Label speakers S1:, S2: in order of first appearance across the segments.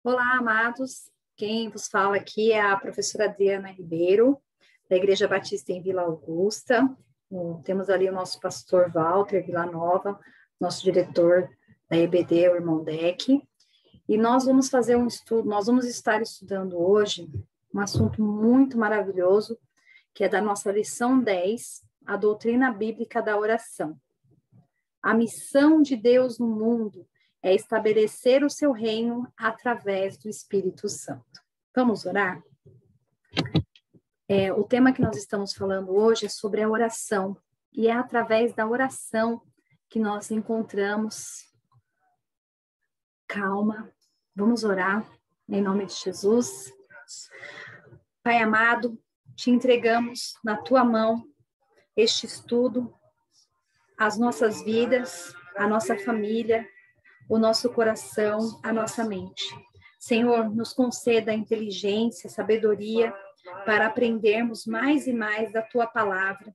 S1: Olá, amados. Quem vos fala aqui é a professora Adriana Ribeiro, da Igreja Batista em Vila Augusta. Temos ali o nosso pastor Walter Villanova, nosso diretor da EBD, o irmão Deck. E nós vamos fazer um estudo, nós vamos estar estudando hoje um assunto muito maravilhoso, que é da nossa lição 10, a doutrina bíblica da oração. A missão de Deus no mundo é estabelecer o seu reino através do Espírito Santo. Vamos orar? O tema que nós estamos falando hoje é sobre a oração, e é através da oração que nós encontramos calma. Vamos orar em nome de Jesus. Pai amado, te entregamos na tua mão este estudo, as nossas vidas, a nossa família, o nosso coração, a nossa mente. Senhor, nos conceda inteligência, sabedoria para aprendermos mais e mais da tua palavra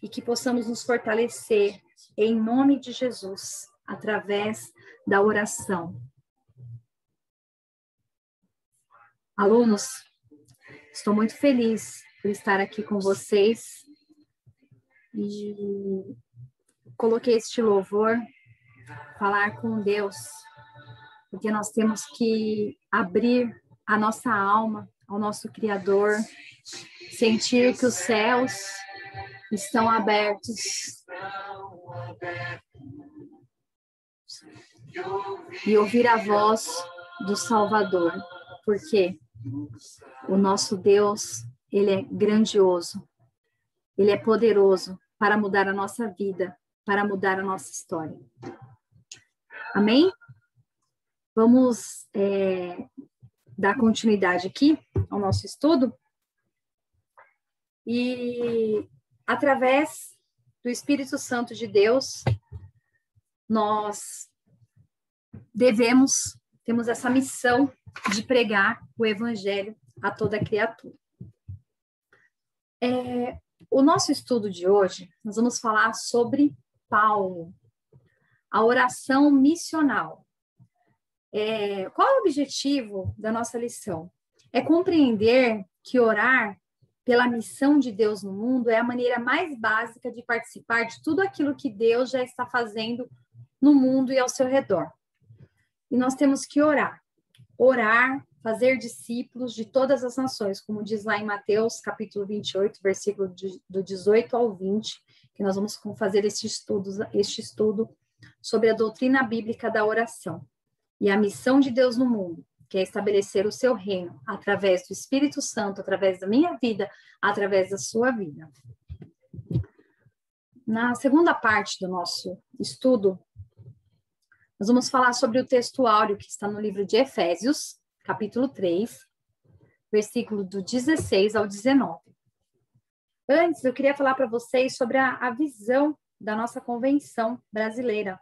S1: e que possamos nos fortalecer em nome de Jesus, através da oração. Alunos, estou muito feliz por estar aqui com vocês e coloquei este louvor, falar com Deus, porque nós temos que abrir a nossa alma ao nosso Criador, sentir que os céus estão abertos e ouvir a voz do Salvador, porque o nosso Deus, ele é grandioso, ele é poderoso para mudar a nossa vida, para mudar a nossa história. Amém? Vamos dar continuidade aqui ao nosso estudo. E através do Espírito Santo de Deus, nós temos essa missão de pregar o Evangelho a toda criatura. O nosso estudo de hoje, nós vamos falar sobre Paulo, a oração missional. Qual é o objetivo da nossa lição? É compreender que orar pela missão de Deus no mundo é a maneira mais básica de participar de tudo aquilo que Deus já está fazendo no mundo e ao seu redor. E nós temos que orar, fazer discípulos de todas as nações, como diz lá em Mateus, capítulo 28, versículo do 18 ao 20, que nós vamos fazer este estudo sobre a doutrina bíblica da oração e a missão de Deus no mundo, que é estabelecer o seu reino através do Espírito Santo, através da minha vida, através da sua vida. Na segunda parte do nosso estudo, nós vamos falar sobre o texto áureo que está no livro de Efésios, capítulo 3, versículo do 16 ao 19. Antes, eu queria falar para vocês sobre a visão da nossa convenção brasileira.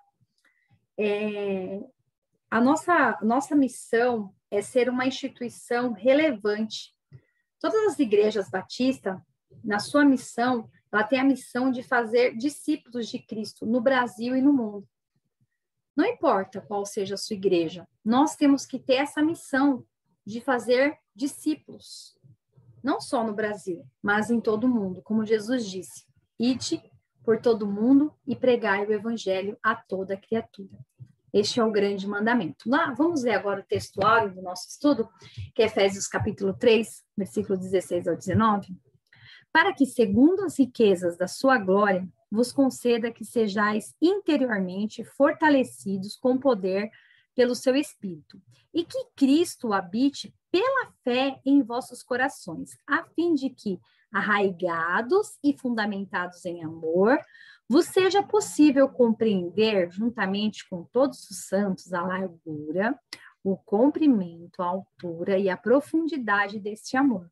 S1: A nossa missão é ser uma instituição relevante. Todas as igrejas batistas, na sua missão, ela tem a missão de fazer discípulos de Cristo no Brasil e no mundo. Não importa qual seja a sua igreja, nós temos que ter essa missão de fazer discípulos, não só no Brasil, mas em todo o mundo, como Jesus disse, ide por todo o mundo e pregai o evangelho a toda criatura. Este é o grande mandamento. Vamos ver agora o texto áureo do nosso estudo, que é Efésios capítulo 3, versículo 16 ao 19. Para que, segundo as riquezas da sua glória, vos conceda que sejais interiormente fortalecidos com poder pelo seu Espírito, e que Cristo habite pela fé em vossos corações, a fim de que, arraigados e fundamentados em amor, vos seja possível compreender, juntamente com todos os santos, a largura, o comprimento, a altura e a profundidade deste amor.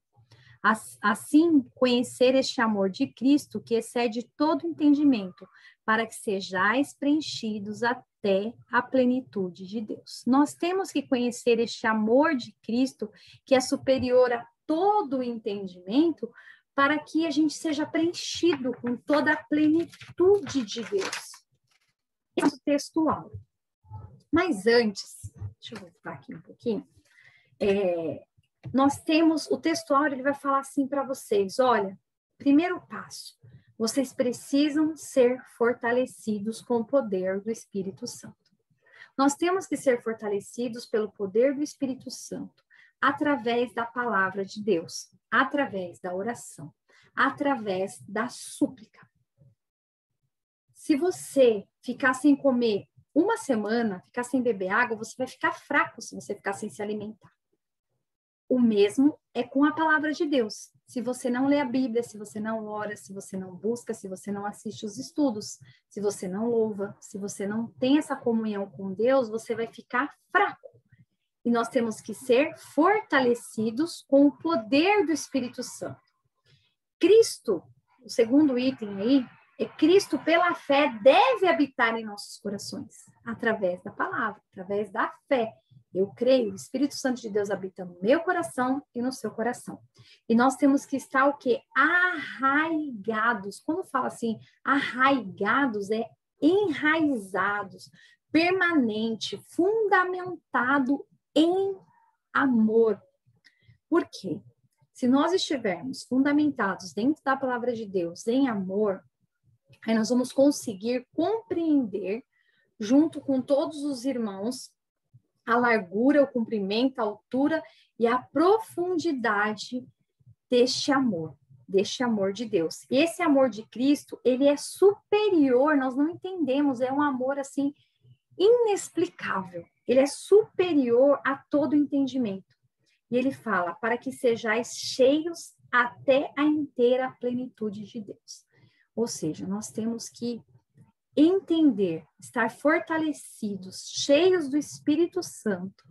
S1: Assim, conhecer este amor de Cristo que excede todo entendimento, para que sejais preenchidos até a plenitude de Deus. Nós temos que conhecer este amor de Cristo, que é superior a todo o entendimento, para que a gente seja preenchido com toda a plenitude de Deus. Esse é o texto áureo. Mas antes, deixa eu voltar aqui um pouquinho. nós temos, o textuário, ele vai falar assim para vocês, olha, primeiro passo, vocês precisam ser fortalecidos com o poder do Espírito Santo. Nós temos que ser fortalecidos pelo poder do Espírito Santo, através da palavra de Deus, através da oração, através da súplica. Se você ficar sem comer uma semana, ficar sem beber água, você vai ficar fraco se você ficar sem se alimentar. O mesmo é com a palavra de Deus. Se você não lê a Bíblia, se você não ora, se você não busca, se você não assiste os estudos, se você não louva, se você não tem essa comunhão com Deus, você vai ficar fraco. E nós temos que ser fortalecidos com o poder do Espírito Santo. Cristo, o segundo item aí, é Cristo pela fé deve habitar em nossos corações, através da palavra, através da fé. Eu creio, o Espírito Santo de Deus habita no meu coração e no seu coração. E nós temos que estar o quê? Arraigados. Quando fala assim, arraigados, é enraizados, permanente, fundamentado em amor. Por quê? Se nós estivermos fundamentados dentro da palavra de Deus, em amor, aí nós vamos conseguir compreender, junto com todos os irmãos, a largura, o comprimento, a altura e a profundidade deste amor de Deus. E esse amor de Cristo, ele é superior, nós não entendemos, é um amor assim inexplicável. Ele é superior a todo entendimento. E ele fala, para que sejais cheios até a inteira plenitude de Deus. Ou seja, nós temos que entender, estar fortalecidos, cheios do Espírito Santo,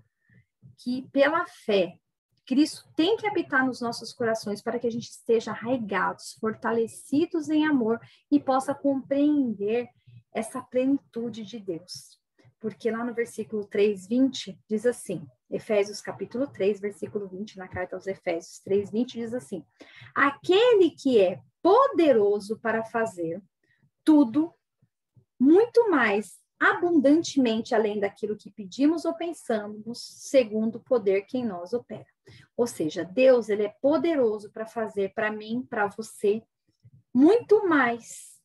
S1: que pela fé, Cristo tem que habitar nos nossos corações para que a gente esteja arraigados, fortalecidos em amor e possa compreender essa plenitude de Deus. Porque lá no versículo 3:20 diz assim, Efésios capítulo 3, versículo 20, na carta aos Efésios 3:20 diz assim, aquele que é poderoso para fazer tudo muito mais abundantemente além daquilo que pedimos ou pensamos, segundo o poder que em nós opera. Ou seja, Deus, ele é poderoso para fazer para mim, para você, muito mais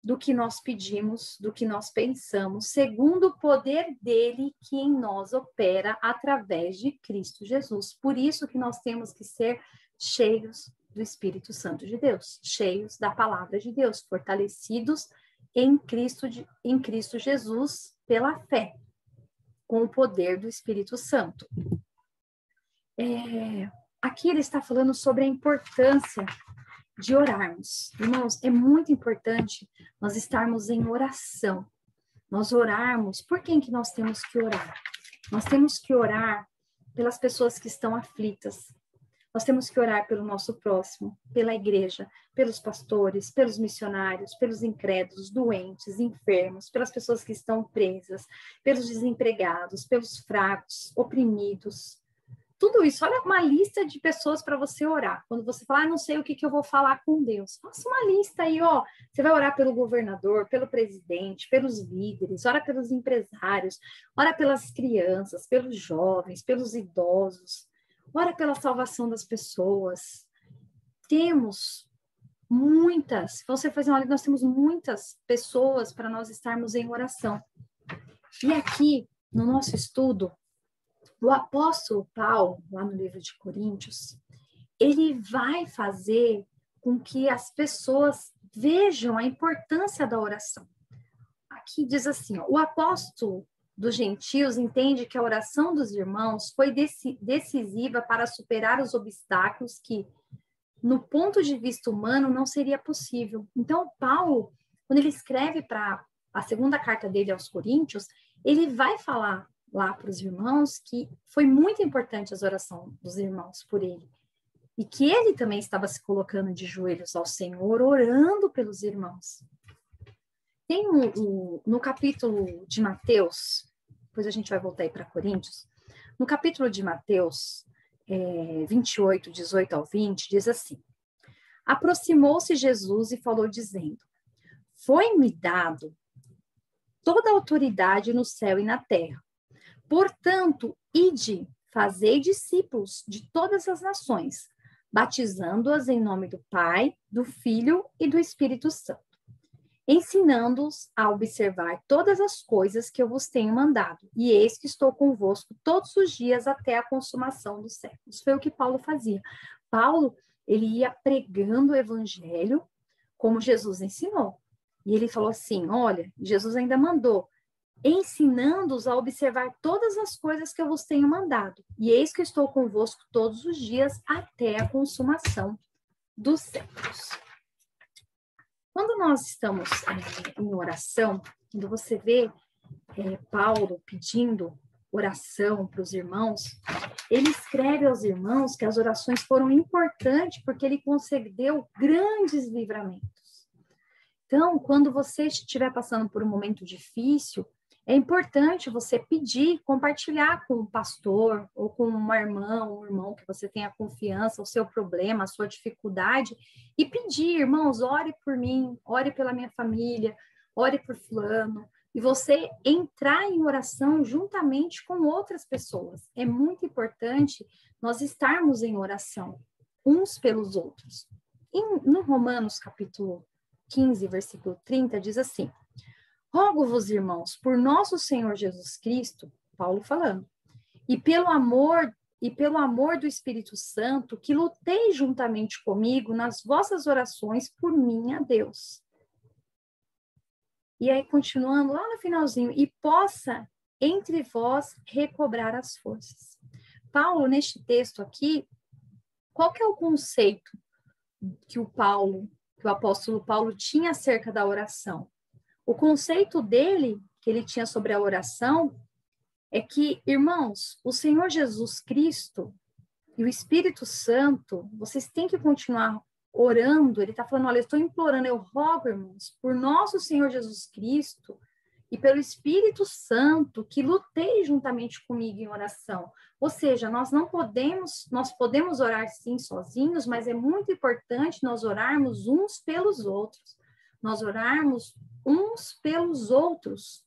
S1: do que nós pedimos, do que nós pensamos, segundo o poder dele que em nós opera através de Cristo Jesus. Por isso que nós temos que ser cheios do Espírito Santo de Deus, cheios da palavra de Deus, fortalecidos em Cristo Jesus pela fé, com o poder do Espírito Santo. Aqui ele está falando sobre a importância de orarmos. Irmãos, é muito importante nós estarmos em oração. Nós orarmos. Por quem que nós temos que orar? Nós temos que orar pelas pessoas que estão aflitas. Nós temos que orar pelo nosso próximo, pela igreja, pelos pastores, pelos missionários, pelos incrédulos, doentes, enfermos, pelas pessoas que estão presas, pelos desempregados, pelos fracos, oprimidos. Tudo isso, olha uma lista de pessoas para você orar. Quando você fala, não sei o que eu vou falar com Deus. Faça uma lista aí, ó. Você vai orar pelo governador, pelo presidente, pelos líderes, ora pelos empresários, ora pelas crianças, pelos jovens, pelos idosos. Ora pela salvação das pessoas. Temos muitas, se você fazer uma lista, nós temos muitas pessoas para nós estarmos em oração. E aqui, no nosso estudo, o apóstolo Paulo, lá no livro de Coríntios, ele vai fazer com que as pessoas vejam a importância da oração. Aqui diz assim, ó, o apóstolo dos gentios entende que a oração dos irmãos foi decisiva para superar os obstáculos que, no ponto de vista humano, não seria possível. Então, Paulo, quando ele escreve para a segunda carta dele aos Coríntios, ele vai falar lá para os irmãos que foi muito importante as orações dos irmãos por ele. E que ele também estava se colocando de joelhos ao Senhor, orando pelos irmãos. Tem no capítulo de Mateus, depois a gente vai voltar aí para Coríntios, no capítulo de Mateus 28, 18 ao 20, diz assim, aproximou-se Jesus e falou dizendo, foi-me dado toda a autoridade no céu e na terra. Portanto, ide, fazei discípulos de todas as nações, batizando-as em nome do Pai, do Filho e do Espírito Santo, ensinando-os a observar todas as coisas que eu vos tenho mandado. E eis que estou convosco todos os dias até a consumação dos séculos. Foi o que Paulo fazia. Paulo, ele ia pregando o evangelho como Jesus ensinou. E ele falou assim, olha, Jesus ainda mandou, ensinando-os a observar todas as coisas que eu vos tenho mandado. E eis que estou convosco todos os dias até a consumação dos séculos. Quando nós estamos em oração, quando você vê Paulo pedindo oração para os irmãos, ele escreve aos irmãos que as orações foram importantes porque ele concedeu grandes livramentos. Então, quando você estiver passando por um momento difícil, é importante você pedir, compartilhar com o pastor ou com uma irmã, um irmão que você tenha confiança, o seu problema, a sua dificuldade, e pedir, irmãos, ore por mim, ore pela minha família, ore por fulano, e você entrar em oração juntamente com outras pessoas. É muito importante nós estarmos em oração, uns pelos outros. No Romanos, capítulo 15, versículo 30, diz assim, rogo-vos, irmãos, por nosso Senhor Jesus Cristo, Paulo falando, e pelo amor do Espírito Santo, que lutei juntamente comigo nas vossas orações por mim a Deus. E aí, continuando lá no finalzinho, e possa entre vós recobrar as forças. Paulo, neste texto aqui, qual que é o conceito que o apóstolo Paulo tinha acerca da oração? O conceito dele, que ele tinha sobre a oração, é que, irmãos, o Senhor Jesus Cristo e o Espírito Santo, vocês têm que continuar orando. Ele está falando, olha, eu estou implorando, eu rogo, irmãos, por nosso Senhor Jesus Cristo e pelo Espírito Santo, que lutei juntamente comigo em oração. Ou seja, nós podemos orar sim sozinhos, mas é muito importante nós orarmos uns pelos outros. Nós orarmos uns pelos outros.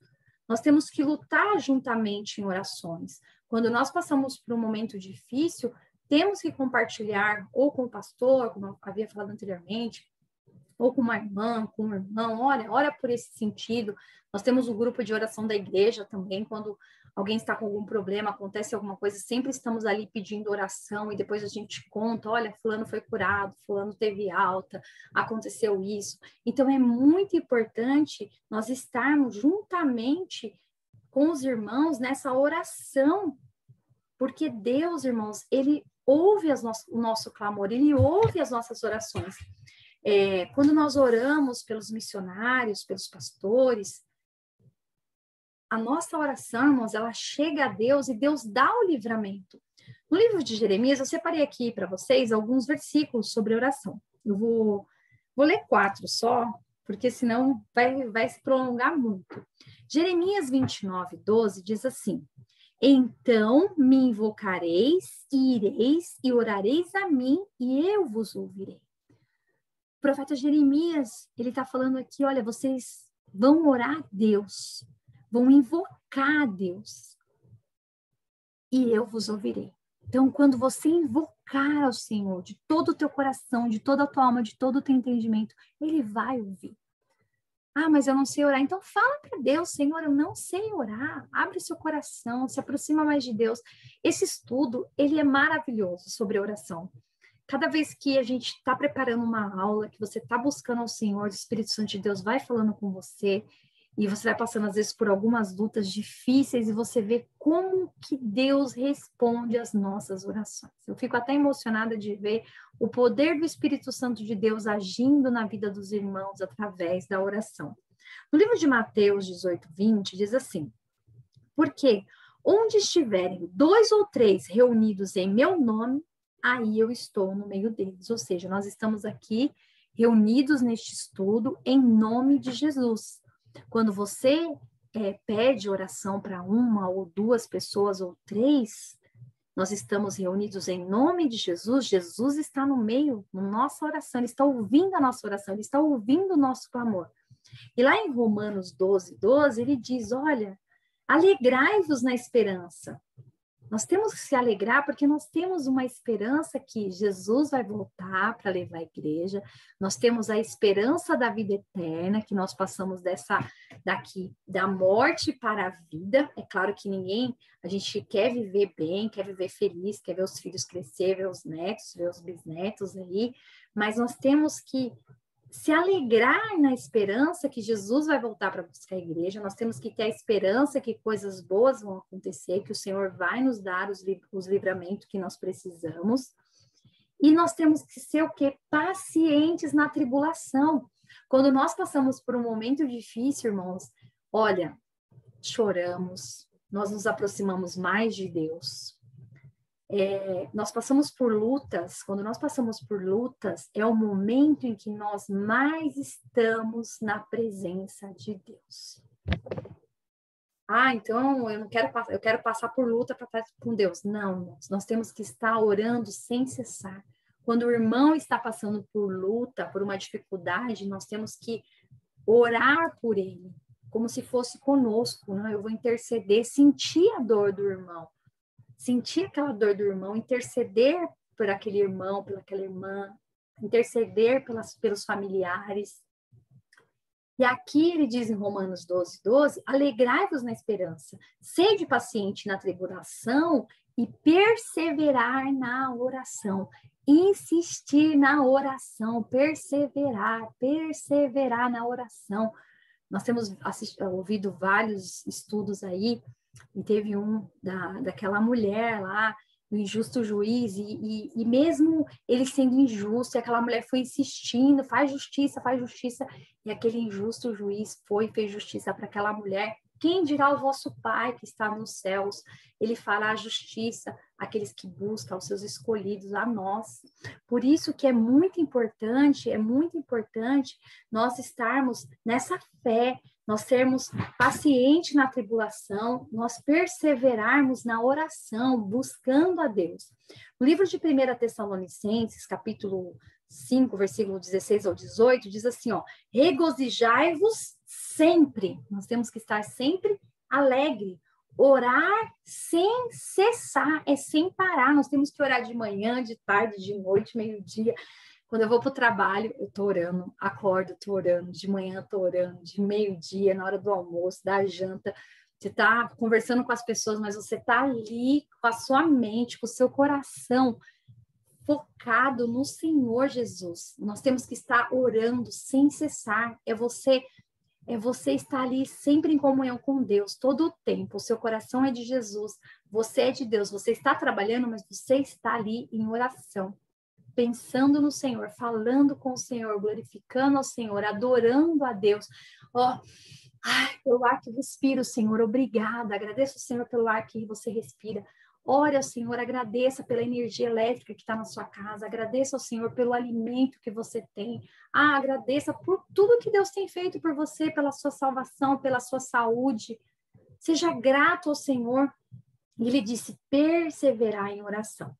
S1: Nós temos que lutar juntamente em orações. Quando nós passamos por um momento difícil, temos que compartilhar ou com o pastor, como eu havia falado anteriormente, ou com uma irmã, com um irmão, ora por esse sentido. Nós temos o grupo de oração da igreja também, quando alguém está com algum problema, acontece alguma coisa, sempre estamos ali pedindo oração e depois a gente conta, olha, fulano foi curado, fulano teve alta, aconteceu isso. Então, é muito importante nós estarmos juntamente com os irmãos nessa oração, porque Deus, irmãos, Ele ouve o nosso clamor, Ele ouve as nossas orações. Quando nós oramos pelos missionários, pelos pastores, a nossa oração, irmãos, ela chega a Deus e Deus dá o livramento. No livro de Jeremias, eu separei aqui para vocês alguns versículos sobre oração. Eu vou ler 4 só, porque senão vai se prolongar muito. Jeremias 29, 12 diz assim, então me invocareis e ireis e orareis a mim e eu vos ouvirei. O profeta Jeremias, ele está falando aqui, olha, vocês vão orar a Deus, vão invocar a Deus e eu vos ouvirei. Então, quando você invocar ao Senhor de todo o teu coração, de toda a tua alma, de todo o teu entendimento, Ele vai ouvir. Ah, mas eu não sei orar. Então, fala para Deus, Senhor, eu não sei orar. Abre seu coração, se aproxima mais de Deus. Esse estudo, ele é maravilhoso sobre oração. Cada vez que a gente está preparando uma aula, que você está buscando ao Senhor, o Espírito Santo de Deus vai falando com você, e você vai passando, às vezes, por algumas lutas difíceis, e você vê como que Deus responde às nossas orações. Eu fico até emocionada de ver o poder do Espírito Santo de Deus agindo na vida dos irmãos através da oração. No livro de Mateus 18, 20, diz assim, porque onde estiverem 2 ou 3 reunidos em meu nome, aí eu estou no meio deles. Ou seja, nós estamos aqui reunidos neste estudo em nome de Jesus. Quando você pede oração para 1 ou 2 pessoas ou 3, nós estamos reunidos em nome de Jesus. Jesus está no meio da nossa oração, Ele está ouvindo a nossa oração, Ele está ouvindo o nosso clamor. E lá em Romanos 12, 12, ele diz, olha, alegrai-vos na esperança, Nós temos que se alegrar porque nós temos uma esperança que Jesus vai voltar para levar a igreja. Nós temos a esperança da vida eterna, que nós passamos daqui da morte para a vida. É claro que a gente quer viver bem, quer viver feliz, quer ver os filhos crescer, ver os netos, ver os bisnetos aí, mas nós temos que se alegrar na esperança que Jesus vai voltar para buscar a igreja. Nós temos que ter a esperança que coisas boas vão acontecer, que o Senhor vai nos dar os livramentos que nós precisamos. E nós temos que ser o quê? Pacientes na tribulação. Quando nós passamos por um momento difícil, irmãos, olha, choramos, nós nos aproximamos mais de Deus. Nós passamos por lutas, quando nós passamos por lutas, é o momento em que nós mais estamos na presença de Deus. Então eu não quero passar, eu quero passar por luta para estar com Deus. Não, nós temos que estar orando sem cessar. Quando o irmão está passando por luta, por uma dificuldade, nós temos que orar por ele, como se fosse conosco, né? Eu vou interceder, sentir a dor do irmão. Sentir aquela dor do irmão, interceder por aquele irmão, pelaquela irmã, interceder pelos familiares. E aqui ele diz em Romanos 12:12, alegrai-vos na esperança, sede paciente na tribulação e perseverar na oração. Insistir na oração, perseverar na oração. Nós temos ouvido vários estudos aí, e teve daquela mulher lá, do injusto juiz, e mesmo ele sendo injusto, aquela mulher foi insistindo, faz justiça, e aquele injusto juiz fez justiça para aquela mulher. Quem dirá o vosso Pai que está nos céus? Ele fará justiça àqueles que buscam, aos seus escolhidos, a nós. Por isso que é muito importante nós estarmos nessa fé, nós sermos pacientes na tribulação, nós perseverarmos na oração, buscando a Deus. No livro de 1 Tessalonicenses, capítulo 5, versículo 16 ao 18, diz assim, regozijai-vos sempre. Nós temos que estar sempre alegre. Orar sem cessar, sem parar. Nós temos que orar de manhã, de tarde, de noite, meio-dia. Quando eu vou para o trabalho, eu estou orando, acordo, estou orando, de manhã estou orando, de meio-dia, na hora do almoço, da janta. Você está conversando com as pessoas, mas você está ali com a sua mente, com o seu coração focado no Senhor Jesus. Nós temos que estar orando sem cessar. É você estar ali sempre em comunhão com Deus, todo o tempo. O seu coração é de Jesus, você é de Deus. Você está trabalhando, mas você está ali em oração, pensando no Senhor, falando com o Senhor, glorificando ao Senhor, adorando a Deus. Pelo ar que respiro, Senhor, obrigada. Agradeço ao Senhor pelo ar que você respira. Ore ao Senhor, agradeça pela energia elétrica que está na sua casa, agradeça ao Senhor pelo alimento que você tem, agradeça por tudo que Deus tem feito por você, pela sua salvação, pela sua saúde. Seja grato ao Senhor. Ele disse perseverar em oração.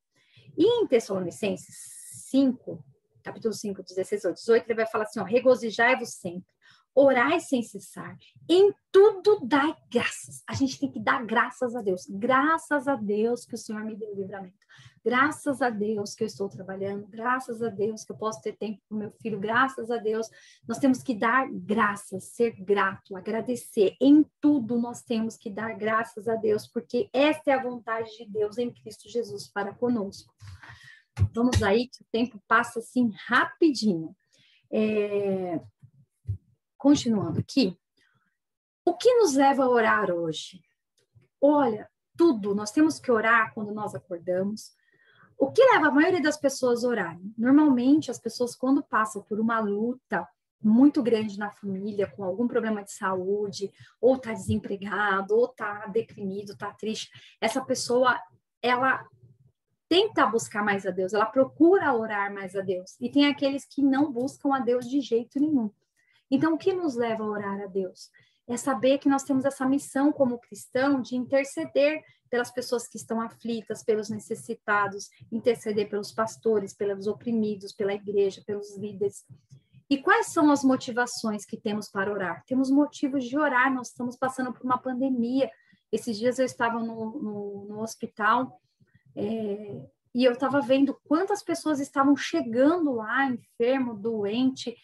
S1: E em Tessalonicenses 5, capítulo 5, 16 ao 18, ele vai falar assim, regozijai-vos sempre, orai sem cessar, em tudo dai graças. A gente tem que dar graças a Deus. Graças a Deus que o Senhor me deu o livramento. Graças a Deus que eu estou trabalhando. Graças a Deus que eu posso ter tempo com meu filho. Graças a Deus. Nós temos que dar graças, ser grato, agradecer. Em tudo nós temos que dar graças a Deus, porque esta é a vontade de Deus em Cristo Jesus para conosco. Vamos aí, que o tempo passa assim rapidinho. Continuando aqui, o que nos leva a orar hoje? Olha, tudo, nós temos que orar quando nós acordamos. O que leva a maioria das pessoas a orarem? Normalmente, as pessoas, quando passam por uma luta muito grande na família, com algum problema de saúde, ou está desempregado, ou está deprimido, está triste, essa pessoa, ela tenta buscar mais a Deus, ela procura orar mais a Deus. E tem aqueles que não buscam a Deus de jeito nenhum. Então, o que nos leva a orar a Deus? É saber que nós temos essa missão como cristão de interceder pelas pessoas que estão aflitas, pelos necessitados, interceder pelos pastores, pelos oprimidos, pela igreja, pelos líderes. E quais são as motivações que temos para orar? Temos motivos de orar, nós estamos passando por uma pandemia, Esses dias eu estava no hospital, e eu estava vendo quantas pessoas estavam chegando lá, enfermo, doente,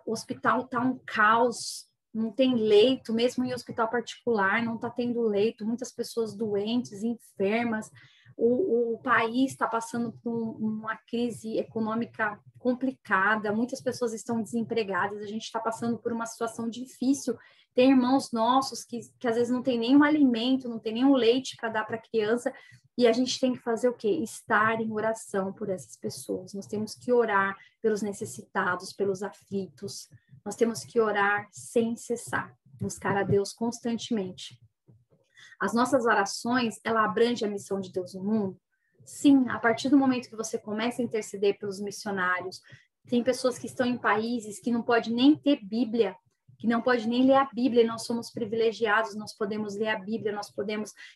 S1: o hospital está um caos, não tem leito, mesmo em hospital particular, não está tendo leito, muitas pessoas doentes, enfermas, o país está passando por uma crise econômica complicada, muitas pessoas estão desempregadas, a gente está passando por uma situação difícil. Tem irmãos nossos que às vezes não tem nenhum alimento, não tem nenhum leite para dar para a criança, e a gente tem que fazer o quê? Estar em oração por essas pessoas. Nós temos que orar pelos necessitados, pelos aflitos. Nós temos que orar sem cessar, buscar a Deus constantemente. As nossas orações, ela abrange a missão de Deus no mundo? Sim, a partir do momento que você começa a interceder pelos missionários, tem pessoas que estão em países que não pode nem ter Bíblia, que não pode nem ler a Bíblia, e nós somos privilegiados, nós podemos ler a Bíblia,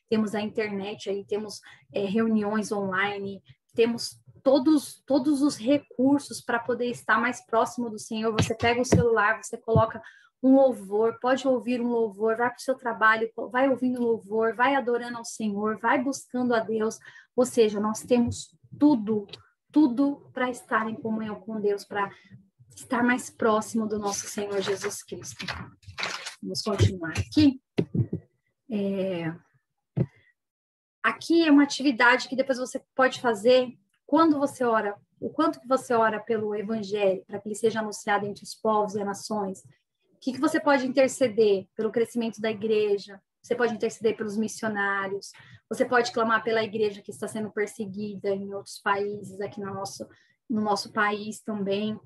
S1: temos a internet, aí temos reuniões online, temos todos os recursos para poder estar mais próximo do Senhor. Você pega o celular, você coloca um louvor, pode ouvir um louvor, vai para o seu trabalho, vai ouvindo louvor, vai adorando ao Senhor, vai buscando a Deus. Ou seja, nós temos tudo para estar em comunhão com Deus, para estar mais próximo do nosso Senhor Jesus Cristo. Vamos continuar aqui. Aqui é uma atividade que depois você pode fazer quando você ora, o quanto que você ora pelo Evangelho, para que ele seja anunciado entre os povos e as nações. O que você pode interceder pelo crescimento da igreja? Você pode interceder pelos missionários. Você pode clamar pela igreja que está sendo perseguida em outros países, aqui no nosso país também.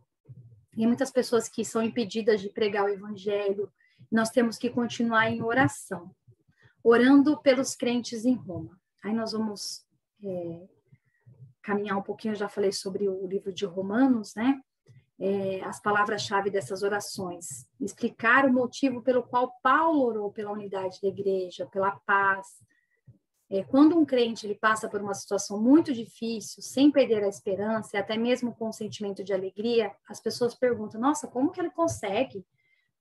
S1: Tem muitas pessoas que são impedidas de pregar o evangelho. Nós temos que continuar em oração, orando pelos crentes em Roma. Aí nós vamos caminhar um pouquinho, eu já falei sobre o livro de Romanos, né? As palavras-chave dessas orações, explicar o motivo pelo qual Paulo orou pela unidade da igreja, pela paz. Quando um crente ele passa por uma situação muito difícil, sem perder a esperança, e até mesmo com um sentimento de alegria, as pessoas perguntam, nossa, como que ele consegue?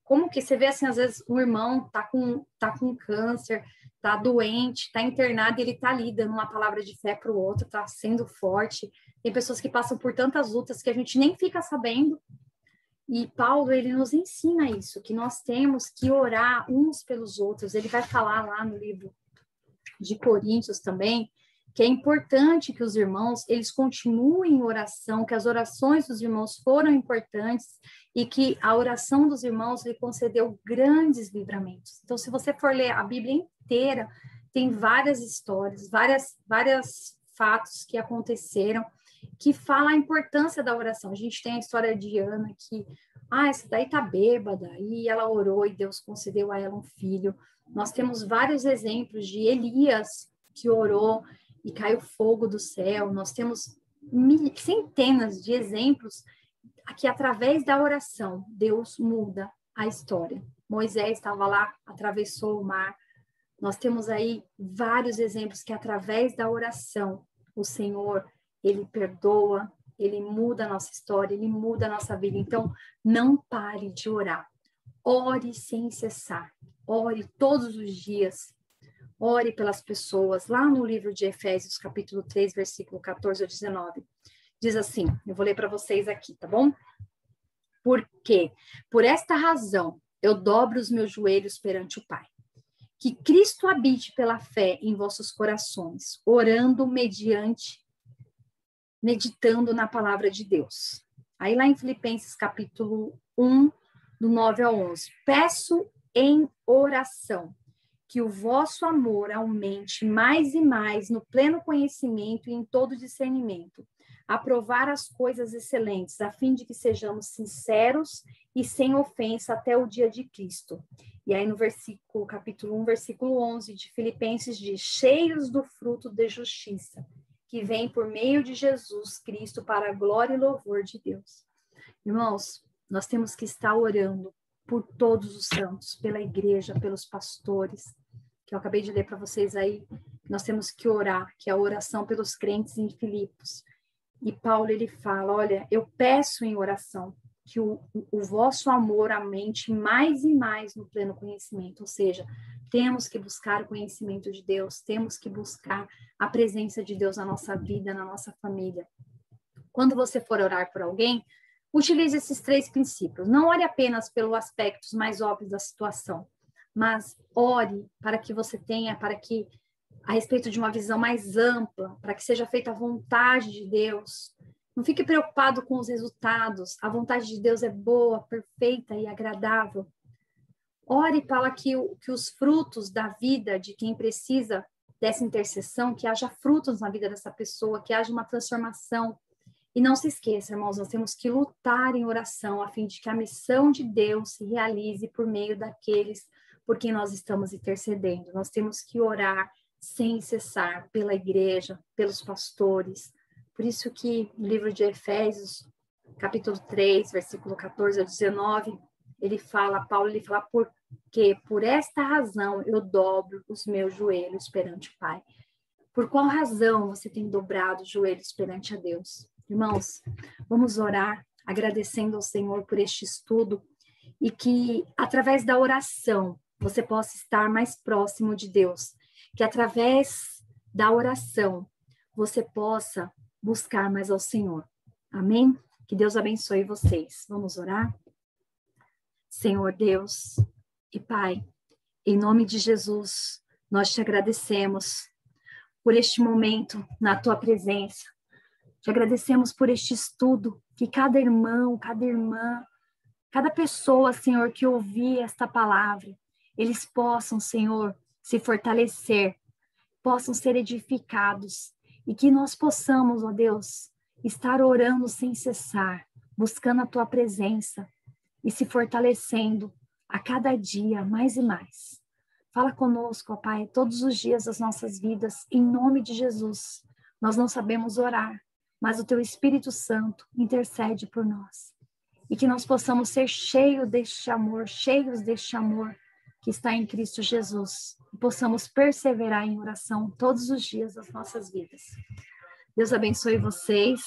S1: Como que você vê assim, às vezes um irmão tá com câncer, tá doente, tá internado, e ele tá ali dando uma palavra de fé para o outro, tá sendo forte. Tem pessoas que passam por tantas lutas que a gente nem fica sabendo. E Paulo, ele nos ensina isso, que nós temos que orar uns pelos outros. Ele vai falar lá no livro de Coríntios também, que é importante que os irmãos, eles continuem em oração, que as orações dos irmãos foram importantes e que a oração dos irmãos lhe concedeu grandes livramentos. Então, se você for ler a Bíblia inteira, tem várias histórias, vários fatos que aconteceram que falam a importância da oração. A gente tem a história de Ana, que, essa daí tá bêbada, e ela orou e Deus concedeu a ela um filho. Nós temos vários exemplos de Elias, que orou e caiu fogo do céu. Nós temos centenas de exemplos que, através da oração, Deus muda a história. Moisés estava lá, atravessou o mar. Nós temos aí vários exemplos que, através da oração, o Senhor, ele perdoa, ele muda a nossa história, ele muda a nossa vida. Então, não pare de orar. Ore sem cessar. Ore todos os dias. Ore pelas pessoas. Lá no livro de Efésios, capítulo 3, versículo 14 a 19, diz assim, eu vou ler para vocês aqui, tá bom? Porque, por esta razão, eu dobro os meus joelhos perante o Pai. Que Cristo habite pela fé em vossos corações, orando meditando na palavra de Deus. Aí lá em Filipenses, capítulo 1, do 9 ao 11. Peço em oração que o vosso amor aumente mais e mais no pleno conhecimento e em todo discernimento, a provar as coisas excelentes, a fim de que sejamos sinceros e sem ofensa até o dia de Cristo. E aí no capítulo 1, versículo 11 de Filipenses diz, cheios do fruto de justiça, que vem por meio de Jesus Cristo para a glória e louvor de Deus. Irmãos, nós temos que estar orando por todos os santos, pela igreja, pelos pastores, que eu acabei de ler para vocês aí. Nós temos que orar, que é a oração pelos crentes em Filipos. E Paulo, ele fala, olha, eu peço em oração que o vosso amor aumente mais e mais no pleno conhecimento, ou seja, temos que buscar o conhecimento de Deus, temos que buscar a presença de Deus na nossa vida, na nossa família. Quando você for orar por alguém, utilize esses 3 princípios. Não ore apenas pelos aspectos mais óbvios da situação, mas ore para que você tenha, para que, a respeito de uma visão mais ampla, para que seja feita a vontade de Deus. Não fique preocupado com os resultados. A vontade de Deus é boa, perfeita e agradável. Ore para que os frutos da vida de quem precisa dessa intercessão, que haja frutos na vida dessa pessoa, que haja uma transformação. E não se esqueça, irmãos, nós temos que lutar em oração a fim de que a missão de Deus se realize por meio daqueles por quem nós estamos intercedendo. Nós temos que orar sem cessar pela igreja, pelos pastores. Por isso que no livro de Efésios, capítulo 3, versículo 14 a 19, Paulo fala, porque por esta razão eu dobro os meus joelhos perante o Pai. Por qual razão você tem dobrado os joelhos perante a Deus? Irmãos, vamos orar agradecendo ao Senhor por este estudo e que através da oração você possa estar mais próximo de Deus, que através da oração você possa buscar mais ao Senhor. Amém? Que Deus abençoe vocês. Vamos orar? Senhor Deus e Pai, em nome de Jesus, nós te agradecemos por este momento na tua presença. Te agradecemos por este estudo, que cada irmão, cada irmã, cada pessoa, Senhor, que ouvir esta palavra, eles possam, Senhor, se fortalecer, possam ser edificados e que nós possamos, ó Deus, estar orando sem cessar, buscando a tua presença e se fortalecendo a cada dia mais e mais. Fala conosco, ó Pai, todos os dias das nossas vidas, em nome de Jesus. Nós não sabemos orar, mas o teu Espírito Santo intercede por nós. E que nós possamos ser cheios deste amor que está em Cristo Jesus. E possamos perseverar em oração todos os dias das nossas vidas. Deus abençoe vocês.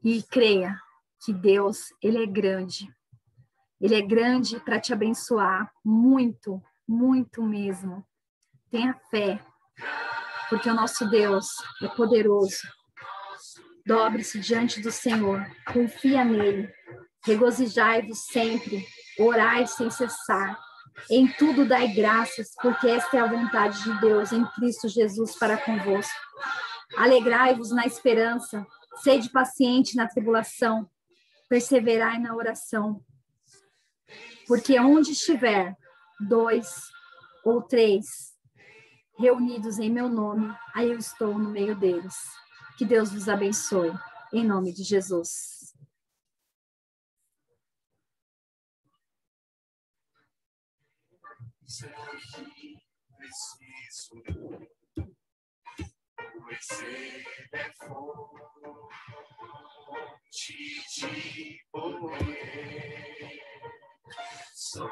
S1: E creia que Deus, Ele é grande. Ele é grande para te abençoar muito, muito mesmo. Tenha fé, porque o nosso Deus é poderoso. Dobre-se diante do Senhor, confia nele, regozijai-vos sempre, orai sem cessar. Em tudo dai graças, porque esta é a vontade de Deus em Cristo Jesus para convosco. Alegrai-vos na esperança, sede paciente na tribulação, perseverai na oração. Porque onde estiver 2 ou 3 reunidos em meu nome, aí eu estou no meio deles. Que Deus vos abençoe, em nome de Jesus. De poder, só